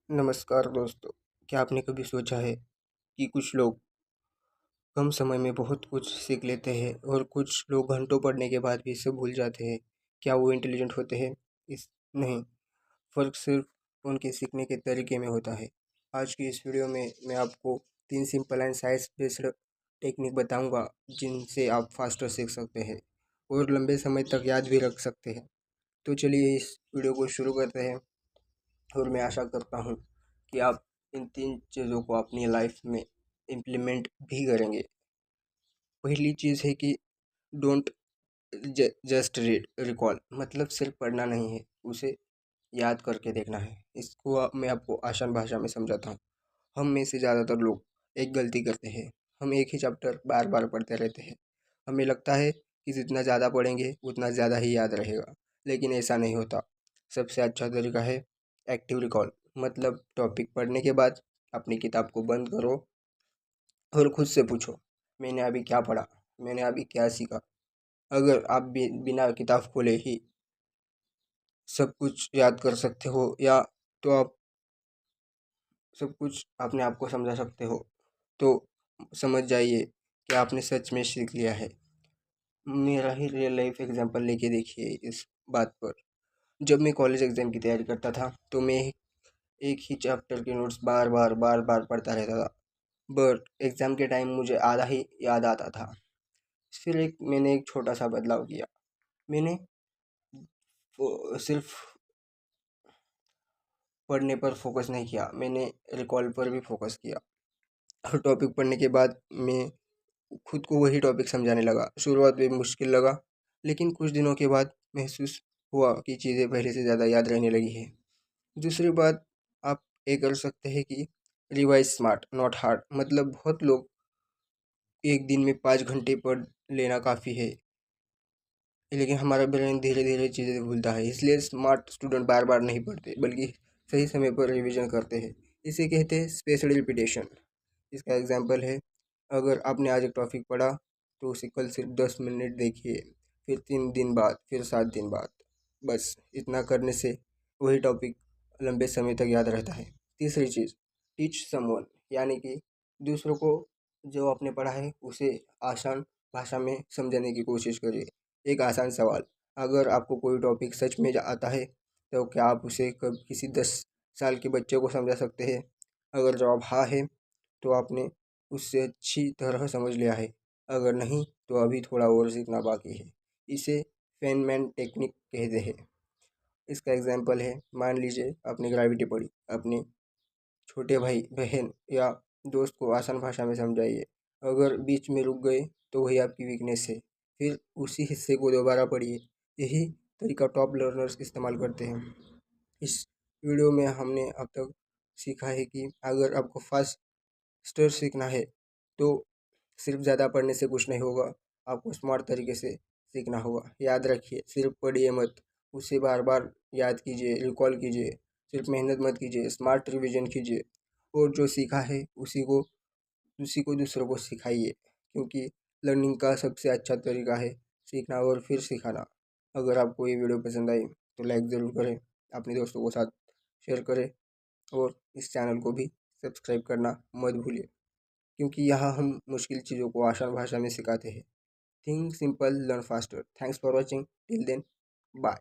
नमस्कार दोस्तों। क्या आपने कभी सोचा है कि कुछ लोग कम समय में बहुत कुछ सीख लेते हैं और कुछ लोग घंटों पढ़ने के बाद भी सब भूल जाते हैं? क्या वो इंटेलिजेंट होते हैं? इस नहीं, फ़र्क सिर्फ उनके सीखने के तरीके में होता है। आज की इस वीडियो में मैं आपको 3 simple and science based technique बताऊंगा जिनसे आप फास्टर सीख सकते हैं और लंबे समय तक याद भी रख सकते हैं। तो चलिए इस वीडियो को शुरू करते हैं और मैं आशा करता हूँ कि आप इन 3 चीज़ों को अपनी लाइफ में इम्प्लीमेंट भी करेंगे। पहली चीज़ है कि डोंट जस्ट रीड रिकॉल, मतलब सिर्फ पढ़ना नहीं है, उसे याद करके देखना है। इसको मैं आपको आसान भाषा में समझाता हूँ। हम में से ज़्यादातर लोग एक गलती करते हैं। हम एक ही चैप्टर बार बार पढ़ते रहते हैं। हमें लगता है कि जितना ज़्यादा पढ़ेंगे उतना ज़्यादा ही याद रहेगा, लेकिन ऐसा नहीं होता। सबसे अच्छा तरीका है एक्टिव रिकॉल, मतलब टॉपिक पढ़ने के बाद अपनी किताब को बंद करो और खुद से पूछो, मैंने अभी क्या पढ़ा, मैंने अभी क्या सीखा। अगर आप बिना किताब खोले ही सब कुछ याद कर सकते हो या तो आप सब कुछ अपने आप को समझा सकते हो, तो समझ जाइए कि आपने सच में सीख लिया है। मेरा ही रियल लाइफ एग्जांपल लेके देखिए इस बात पर। जब मैं कॉलेज एग्ज़ाम की तैयारी करता था तो मैं एक ही चैप्टर के नोट्स बार बार पढ़ता रहता था, बट एग्ज़ाम के टाइम मुझे आधा ही याद आता था। फिर मैंने एक छोटा सा बदलाव किया। मैंने सिर्फ पढ़ने पर फोकस नहीं किया, मैंने रिकॉल पर भी फोकस किया। हर टॉपिक पढ़ने के बाद मैं खुद को वही टॉपिक समझाने लगा। शुरुआत में मुश्किल लगा, लेकिन कुछ दिनों के बाद महसूस हुआ कि चीज़ें पहले से ज़्यादा याद रहने लगी है। दूसरी बात आप ये कर सकते हैं कि रिवाइज स्मार्ट नॉट हार्ड, मतलब बहुत लोग एक दिन में 5 घंटे पढ़ लेना काफ़ी है, लेकिन हमारा ब्रेन धीरे धीरे चीज़ें भूलता है। इसलिए स्मार्ट स्टूडेंट बार बार नहीं पढ़ते, बल्कि सही समय पर रिवीजन करते हैं। इसे कहते हैं स्पेस्ड रिपीटेशन। इसका एग्जांपल है, अगर आपने आज एक टॉपिक पढ़ा तो उसे कल सिर्फ 10 मिनट देखिए, फिर 3 दिन बाद, फिर 7 दिन बाद। बस इतना करने से वही टॉपिक लंबे समय तक याद रहता है। तीसरी चीज़, टीच समवन, यानी कि दूसरों को जो आपने पढ़ा है उसे आसान भाषा में समझाने की कोशिश करिए। एक आसान सवाल, अगर आपको कोई टॉपिक सच में आता है तो क्या आप उसे कब किसी 10 साल के बच्चे को समझा सकते हैं? अगर जवाब हाँ है तो आपने उससे अच्छी तरह समझ लिया है। अगर नहीं तो अभी थोड़ा और सीखना बाकी है। इसे फेनमैन टेक्निक कहते हैं। इसका एग्जाम्पल है, मान लीजिए आपने ग्रेविटी पढ़ी, अपने छोटे भाई बहन या दोस्त को आसान भाषा में समझाइए। अगर बीच में रुक गए तो वही आपकी वीकनेस है। फिर उसी हिस्से को दोबारा पढ़िए। यही तरीका टॉप लर्नर्स इस्तेमाल करते हैं। इस वीडियो में हमने अब तक सीखा है कि अगर आपको फास्टर सीखना है तो सिर्फ ज़्यादा पढ़ने से कुछ नहीं होगा, आपको स्मार्ट तरीके से सीखना होगा। याद रखिए, सिर्फ पढ़िए मत, उसे बार बार याद कीजिए, रिकॉल कीजिए। सिर्फ मेहनत मत कीजिए, स्मार्ट रिवीजन कीजिए। और जो सीखा है उसी को दूसरों को सिखाइए, क्योंकि लर्निंग का सबसे अच्छा तरीका है सीखना और फिर सिखाना। अगर आपको ये वीडियो पसंद आई तो लाइक ज़रूर करें, अपने दोस्तों के साथ शेयर करें और इस चैनल को भी सब्सक्राइब करना मत भूलिए, क्योंकि यहाँ हम मुश्किल चीज़ों को आसान भाषा में सिखाते हैं। Think simple, learn faster. Thanks for watching, till then, bye.